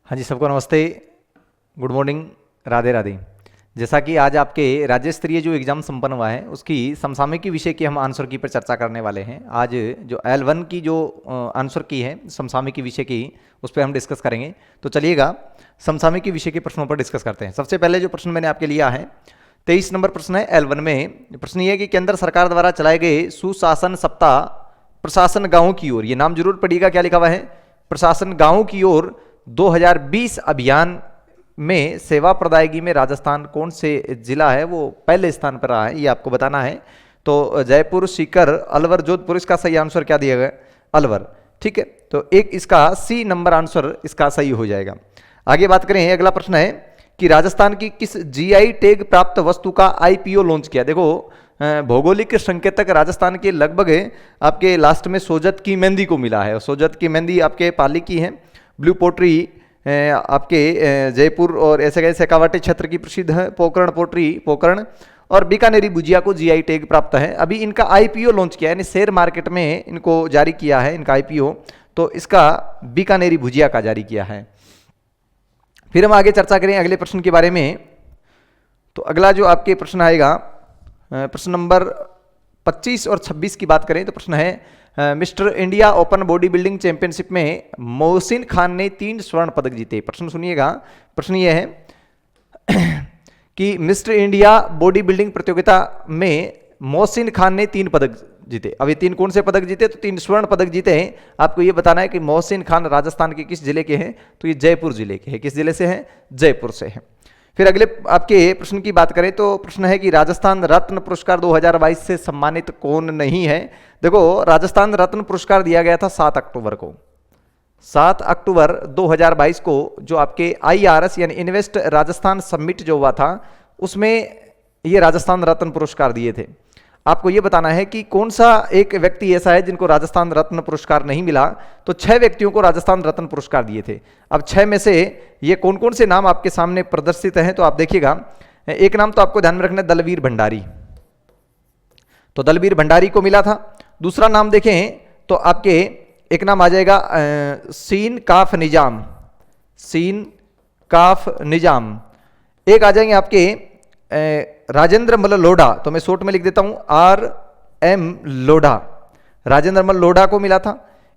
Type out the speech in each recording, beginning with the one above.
हाँ जी, सबको नमस्ते, गुड मॉर्निंग, राधे राधे। जैसा कि आज आपके राज्य स्तरीय जो एग्ज़ाम संपन्न हुआ है उसकी समसामयिकी विषय की हम आंसर की पर चर्चा करने वाले हैं। आज जो L1 की जो आंसर की है समसामयिकी विषय की, उस पर हम डिस्कस करेंगे। तो चलिएगा समसामयिकी विषय के प्रश्नों पर डिस्कस करते हैं। सबसे पहले जो प्रश्न मैंने आपके लिया है 23 नंबर प्रश्न है L1 में। प्रश्न ये है कि केंद्र सरकार द्वारा चलाए गए सुशासन सप्ताह प्रशासन गाँव की ओर, ये नाम जरूर पढ़िएगा, क्या लिखा हुआ है, प्रशासन गाँव की ओर 2020 अभियान में सेवा प्रदायगी में राजस्थान कौन से जिला है वो पहले स्थान पर रहा है, ये आपको बताना है। तो जयपुर, सीकर, अलवर, जोधपुर, इसका सही आंसर क्या दिया गया, अलवर। ठीक है, तो एक इसका सी नंबर आंसर इसका सही हो जाएगा। आगे बात करें, अगला प्रश्न है कि राजस्थान की किस जीआई टैग प्राप्त वस्तु का आईपीओ लॉन्च किया। देखो भौगोलिक संकेतक राजस्थान के लगभग आपके लास्ट में सोजत की मेहंदी को मिला है। सोजत की मेहंदी आपके पाली की है। ब्लू पोट्री आपके जयपुर और ऐसे कैसे शेखावाटी क्षेत्र की प्रसिद्ध है। पोकरण पोट्री पोकरण और बीकानेरी भुजिया को जीआई टैग प्राप्त है। अभी इनका आईपीओ लॉन्च किया है, यानी शेयर मार्केट में इनको जारी किया है इनका आईपीओ, तो इसका बीकानेरी भुजिया का जारी किया है। फिर हम आगे चर्चा करें अगले प्रश्न के बारे में। तो अगला जो आपके प्रश्न आएगा प्रश्न नंबर 25 और 26 की बात करें तो प्रश्न है mister India open body building championship में मोहसिन खान ने 3 स्वर्ण पदक जीते। प्रश्न सुनिएगा, प्रश्न यह है कि मिस्टर इंडिया बॉडी बिल्डिंग प्रतियोगिता में मोहसिन खान ने 3 पदक जीते। अब ये 3 कौन से पदक जीते, तो 3 स्वर्ण पदक जीते हैं। आपको ये बताना है कि मोहसिन खान राजस्थान के किस जिले के हैं, तो ये जयपुर जिले के हैं। किस जिले से हैं, जयपुर से हैं। फिर अगले आपके प्रश्न की बात करें तो प्रश्न है कि राजस्थान रत्न पुरस्कार 2022 से सम्मानित कौन नहीं है। देखो राजस्थान रत्न पुरस्कार दिया गया था 7 अक्टूबर को, 7 अक्टूबर 2022 को, जो आपके IRS यानी इन्वेस्ट राजस्थान समिट जो हुआ था उसमें ये राजस्थान रत्न पुरस्कार दिए थे। आपको ये बताना है कि कौन सा एक व्यक्ति ऐसा है जिनको राजस्थान रत्न पुरस्कार नहीं मिला। तो 6 व्यक्तियों को राजस्थान रत्न पुरस्कार दिए थे। अब 6 में से ये कौन कौन से नाम आपके सामने प्रदर्शित हैं, तो आप देखिएगा। एक नाम तो आपको ध्यान में रखना है, दलवीर भंडारी, तो दलवीर भंडारी को मिला था। दूसरा नाम देखें तो आपके एक नाम आ जाएगा सीन काफ निजाम, सीन काफ निजाम। एक आ जाएंगे आपके राजेंद्र मल लोढ़ा, तो मैं शॉर्ट में लिख देता हूं RM लोढ़ा, राजेंद्र मल लोढ़ा को मिला था।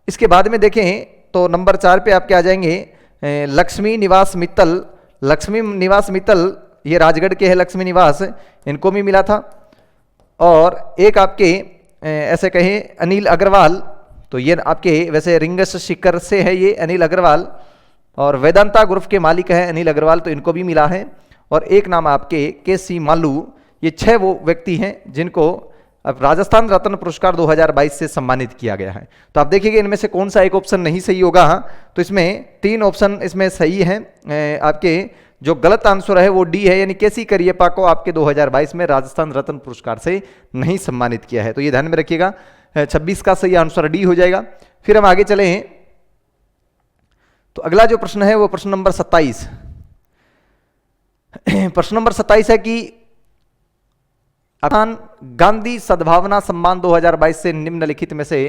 इसके बाद में देखें तो नंबर 4 पे आपके आ जाएंगे लक्ष्मी निवास मित्तल, लक्ष्मी निवास मित्तल ये राजगढ़ के हैं, लक्ष्मी निवास, इनको भी मिला था। और एक आपके ऐसे कहें अनिल अग्रवाल, तो ये आपके वैसे रिंगस शिखर से है ये अनिल अग्रवाल, और वेदांता ग्रुप के मालिक हैं अनिल अग्रवाल, तो इनको भी मिला है। और एक नाम आपके KC मालू, ये 6 वो व्यक्ति हैं जिनको अब राजस्थान रत्न पुरस्कार 2022 से सम्मानित किया गया है। तो आप देखिएगा इनमें से कौन सा एक ऑप्शन नहीं सही होगा। तो इसमें 3 ऑप्शन इसमें सही हैं। आपके जो गलत आंसर है वो D है, यानी KC करियप्पा को आपके 2022 में राजस्थान रत्न पुरस्कार से नहीं सम्मानित किया है। तो ये ध्यान में रखिएगा, 26 का सही आंसर D हो जाएगा। फिर हम आगे चले, तो अगला जो प्रश्न है वो प्रश्न नंबर 27। प्रश्न नंबर 27 है कि गांधी सद्भावना सम्मान 2022 से निम्नलिखित में से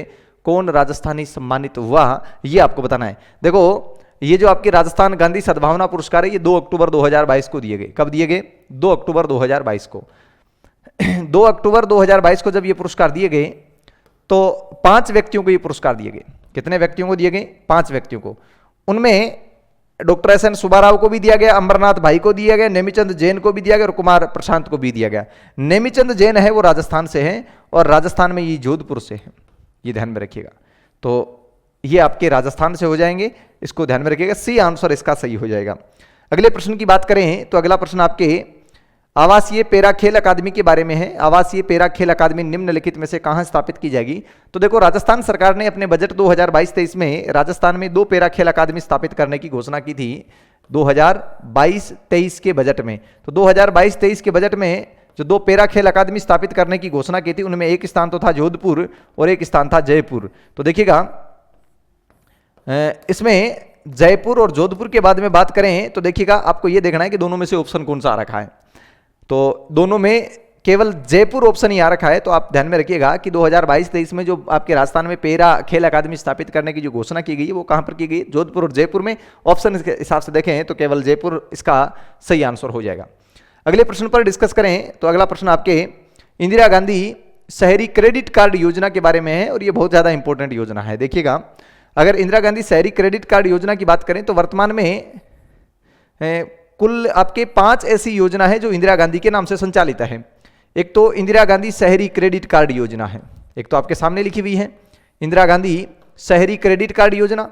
कौन राजस्थानी सम्मानित हुआ, ये आपको बताना है। देखो ये जो आपके राजस्थान गांधी सद्भावना पुरस्कार है ये 2 अक्टूबर 2022 को दिए गए। कब दिए गए, 2 अक्टूबर 2022 को। 2 अक्टूबर 2022 को जब ये पुरस्कार दिए गए तो 5 व्यक्तियों को ये पुरस्कार दिए गए। कितने व्यक्तियों को दिए गए, 5 व्यक्तियों को। उनमें डॉक्टर SN सुब्बाराव को भी दिया गया, अमरनाथ भाई को दिया गया, नेमीचंद जैन को भी दिया गया और कुमार प्रशांत को भी दिया गया। नेमीचंद जैन है वो राजस्थान से हैं और राजस्थान में ये जोधपुर से है, ये ध्यान में रखिएगा। तो ये आपके राजस्थान से हो जाएंगे, इसको ध्यान में रखिएगा। सी आंसर इसका सही हो जाएगा। अगले प्रश्न की बात करें तो अगला प्रश्न आपके आवासीय पैरा खेल अकादमी के बारे में है। आवासीय पैरा खेल अकादमी निम्नलिखित में से कहां स्थापित की जाएगी। तो देखो राजस्थान सरकार ने अपने बजट 2022-23 में राजस्थान में 2 पैरा खेल अकादमी स्थापित करने की घोषणा की थी 2022-23 के बजट में। तो 2022-23 के बजट में जो 2 पैरा खेल अकादमी स्थापित करने की घोषणा की थी उनमें एक स्थान तो था जोधपुर और एक स्थान था जयपुर। तो देखिएगा इसमें जयपुर और जोधपुर के बाद में बात करें तो देखिएगा आपको ये देखना है कि दोनों में से ऑप्शन कौन सा आ रखा है। तो दोनों में केवल जयपुर ऑप्शन यहाँ रखा है, तो आप ध्यान में रखिएगा कि 2022-23 में जो आपके राजस्थान में पेरा खेल अकादमी स्थापित करने की जो घोषणा की गई है वो कहाँ पर की गई है? जोधपुर और जयपुर में। ऑप्शन के हिसाब से देखें तो केवल जयपुर इसका सही आंसर हो जाएगा। अगले प्रश्न पर डिस्कस करें तो अगला प्रश्न आपके इंदिरा गांधी शहरी क्रेडिट कार्ड योजना के बारे में है और ये बहुत ज़्यादा इंपॉर्टेंट योजना है। देखिएगा, अगर इंदिरा गांधी शहरी क्रेडिट कार्ड योजना की बात करें तो वर्तमान में कुल आपके 5 ऐसी योजना है जो इंदिरा गांधी के नाम से संचालित है। एक तो इंदिरा गांधी शहरी क्रेडिट कार्ड योजना है, एक तो आपके सामने लिखी हुई है इंदिरा गांधी शहरी क्रेडिट कार्ड योजना,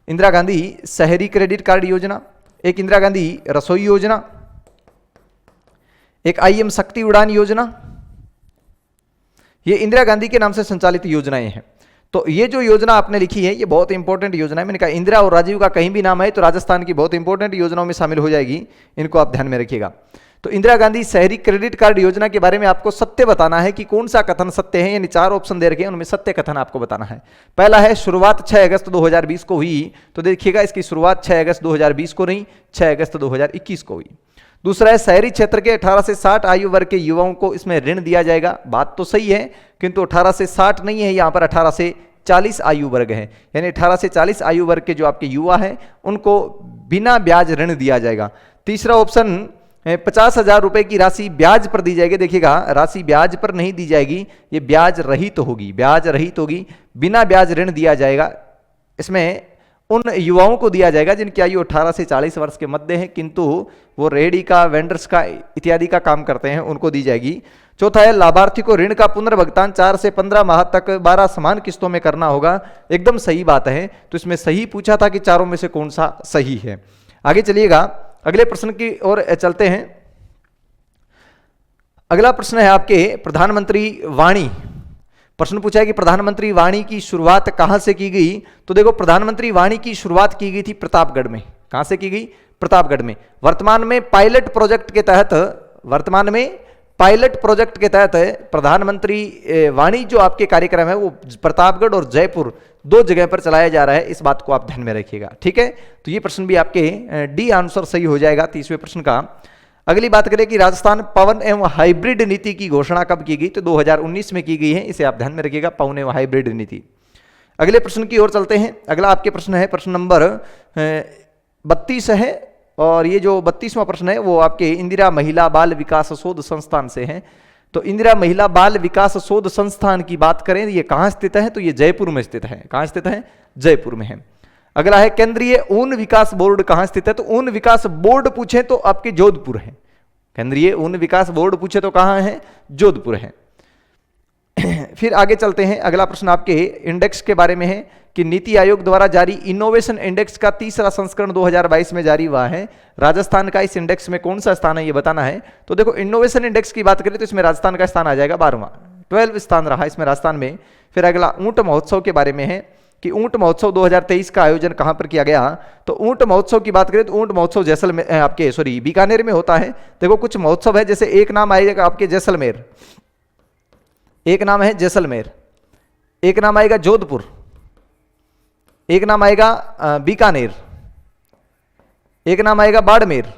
इंदिरा गांधी शहरी क्रेडिट कार्ड योजना, एक इंदिरा गांधी रसोई योजना, एक आईएम शक्ति उड़ान योजना। ये इंदिरा गांधी के नाम से संचालित योजनाएं हैं। तो ये जो योजना आपने लिखी है ये बहुत इंपॉर्टेंट योजना है। मैंने कहा इंदिरा और राजीव का कहीं भी नाम है तो राजस्थान की बहुत इंपॉर्टेंट योजनाओं में शामिल हो जाएगी, इनको आप ध्यान में रखिएगा। तो इंदिरा गांधी शहरी क्रेडिट कार्ड योजना के बारे में आपको सत्य बताना है कि कौन सा कथन सत्य है, यानी 4 ऑप्शन दे रखे हैं उनमें सत्य कथन आपको बताना है। पहला है शुरुआत 6 अगस्त 2020 को हुई, तो देखिएगा इसकी शुरुआत 6 अगस्त 2020 को नहीं, 6 अगस्त 2021 को हुई। दूसरा है शहरी क्षेत्र के 18 से 60 आयु वर्ग के युवाओं को इसमें ऋण दिया जाएगा। बात तो सही है, किंतु 18 से 60 नहीं है, यहाँ पर 18 से 40 आयु वर्ग है, यानी 18 से 40 आयु वर्ग के जो आपके युवा हैं उनको बिना ब्याज ऋण दिया जाएगा। तीसरा ऑप्शन 50,000 रुपए की राशि ब्याज पर दी जाएगी। देखिएगा, राशि ब्याज पर नहीं दी जाएगी, ये ब्याज रहित होगी, ब्याज रहित होगी, बिना ब्याज ऋण दिया जाएगा। इसमें उन युवाओं को दिया जाएगा जिनकी आयु 18 से 40 वर्ष के मध्य है, किंतु वो रेहड़ी का, वेंडर्स का इत्यादि का काम करते हैं, उनको दी जाएगी। चौथा है लाभार्थी को ऋण का पुनर्भुगतान 4 से 15 माह तक 12 समान किस्तों में करना होगा। एकदम सही बात है, तो इसमें सही पूछा था कि चारों में से कौन सा सही है। आगे चलिएगा, अगले प्रश्न की ओर चलते हैं। अगला प्रश्न है आपके प्रधानमंत्री वाणी। प्रश्न पूछा है कि प्रधानमंत्री वाणी की शुरुआत कहां से की गई? तो देखो, प्रधानमंत्री वाणी की शुरुआत की गई थी प्रतापगढ़ में। कहां से की गई? प्रतापगढ़ में। वर्तमान में पायलट प्रोजेक्ट के तहत प्रधानमंत्री वाणी जो आपके कार्यक्रम है वो प्रतापगढ़ और जयपुर 2 जगह पर चलाया जा रहा है। इस बात को आप ध्यान में रखिएगा, ठीक है। तो ये प्रश्न भी आपके डी आंसर सही हो जाएगा 30वें प्रश्न का। अगली बात करें कि राजस्थान पवन एवं हाइब्रिड नीति की घोषणा कब की गई? तो 2019 में की गई है, इसे आप ध्यान में रखिएगा, पवन एवं हाइब्रिड नीति। अगले प्रश्न की ओर चलते हैं। अगला आपके प्रश्न है प्रश्न नंबर 32 है, और ये जो 32वां प्रश्न है वो आपके इंदिरा महिला बाल विकास शोध संस्थान से है। तो इंदिरा महिला बाल विकास शोध संस्थान की बात करें, ये कहाँ स्थित है? तो ये जयपुर में स्थित है। कहाँ स्थित है? जयपुर में है। अगला है केंद्रीय ऊन विकास बोर्ड कहाँ स्थित है? तो ऊन विकास बोर्ड पूछे तो आपके जोधपुर है। केंद्रीय ऊन विकास बोर्ड पूछे तो कहाँ है? जोधपुर है। फिर आगे चलते हैं। अगला प्रश्न आपके इंडेक्स के बारे में है कि नीति आयोग द्वारा जारी इनोवेशन इंडेक्स का 3रा संस्करण 2022 में जारी हुआ है। राजस्थान का इस इंडेक्स में कौन सा स्थान है ये बताना है। तो देखो, इनोवेशन इंडेक्स की बात करें तो इसमें राजस्थान का स्थान आ जाएगा 12वां, 12 स्थान रहा इसमें राजस्थान में। फिर अगला ऊंट महोत्सव के बारे में है कि ऊंट महोत्सव 2023 का आयोजन कहां पर किया गया? तो ऊंट महोत्सव की बात करें तो ऊंट महोत्सव जैसलमेर आपके बीकानेर में होता है। देखो, कुछ महोत्सव है, जैसे एक नाम आएगा आपके जैसलमेर, एक नाम है जैसलमेर, एक नाम आएगा जोधपुर, एक नाम आएगा बीकानेर, एक नाम आएगा बाड़मेर,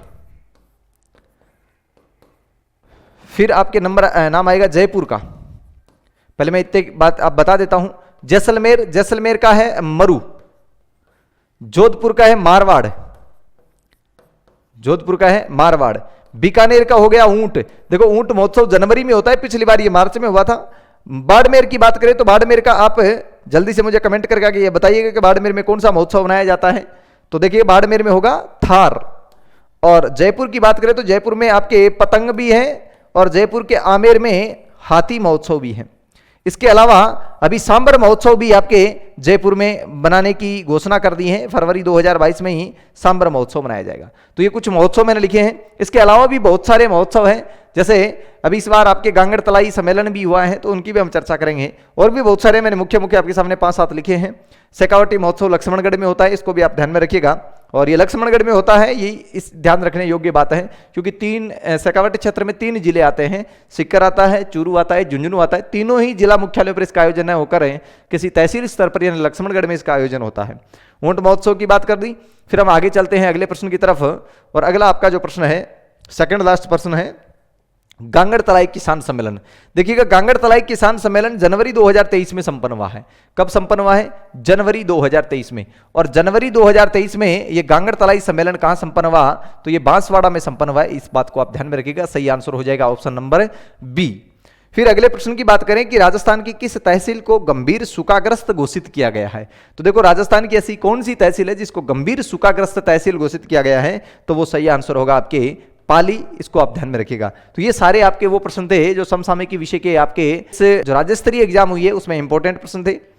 फिर आपके नाम आएगा जयपुर का। पहले मैं इतने बात आप बता देता हूं। जैसलमेर का है मरु, जोधपुर का है मारवाड़, जोधपुर का है मारवाड़, बीकानेर का हो गया ऊंट। देखो, ऊंट महोत्सव जनवरी में होता है, पिछली बार ये मार्च में हुआ था। बाड़मेर की बात करें तो बाड़मेर का आप जल्दी से मुझे कमेंट करके ये बताइएगा कि बाड़मेर में कौन सा महोत्सव मनाया जाता है। तो देखिए, बाड़मेर में होगा थार। और जयपुर की बात करें तो जयपुर में आपके पतंग भी है और जयपुर के आमेर में हाथी महोत्सव भी है। इसके अलावा अभी सांबर महोत्सव भी आपके जयपुर में बनाने की घोषणा कर दी है। फरवरी 2022 में ही सांबर महोत्सव मनाया जाएगा। तो ये कुछ महोत्सव मैंने लिखे हैं। इसके अलावा भी बहुत सारे महोत्सव हैं, जैसे अभी इस बार आपके गांगड़ तलाई सम्मेलन भी हुआ है, तो उनकी भी हम चर्चा करेंगे। और भी बहुत सारे मैंने मुख्य आपके सामने 5-7 लिखे हैं। शेखावटी महोत्सव लक्ष्मणगढ़ में होता है, इसको भी आप ध्यान में रखिएगा। और ये लक्ष्मणगढ़ में होता है, ये इस ध्यान रखने योग्य बात है, क्योंकि 3 शेखावटी क्षेत्र में 3 जिले आते हैं। सीकर आता है, चूरू आता है, झुंझुनू आता है। तीनों ही जिला मुख्यालयों पर इसका आयोजन है होकर है, किसी तहसील स्तर पर यानी लक्ष्मणगढ़ में इसका आयोजन होता है। ऊंट महोत्सव की बात कर दी। फिर हम आगे चलते हैं अगले प्रश्न की तरफ। और अगला आपका जो प्रश्न है, सेकंड लास्ट प्रश्न है गांगड़ तलाई किसान सम्मेलन। देखिएगा, गांगड़ तलाई किसान सम्मेलन जनवरी 2023 में संपन्न हुआ है। कब संपन्न हुआ है? जनवरी 2023 में। और जनवरी 2023 में ये गांगड़ तलाई सम्मेलन कहां संपन्न हुआ? तो ये बांसवाड़ा में संपन्न हुआ है। इस बात को आप ध्यान में रखिएगा। सही आंसर हो जाएगा ऑप्शन नंबर बी। फिर अगले प्रश्न की बात करें कि राजस्थान की किस तहसील को गंभीर सूखाग्रस्त घोषित किया गया है? तो देखो, राजस्थान की ऐसी कौन सी तहसील है जिसको गंभीर सूखाग्रस्त तहसील घोषित किया गया है? तो वो सही आंसर होगा आपके पाली। इसको आप ध्यान में रखिएगा। तो ये सारे आपके वो प्रश्न थे जो समसामयिक विषय के आपके जो राज्य स्तरीय एग्जाम हुई है उसमें इंपॉर्टेंट प्रश्न थे।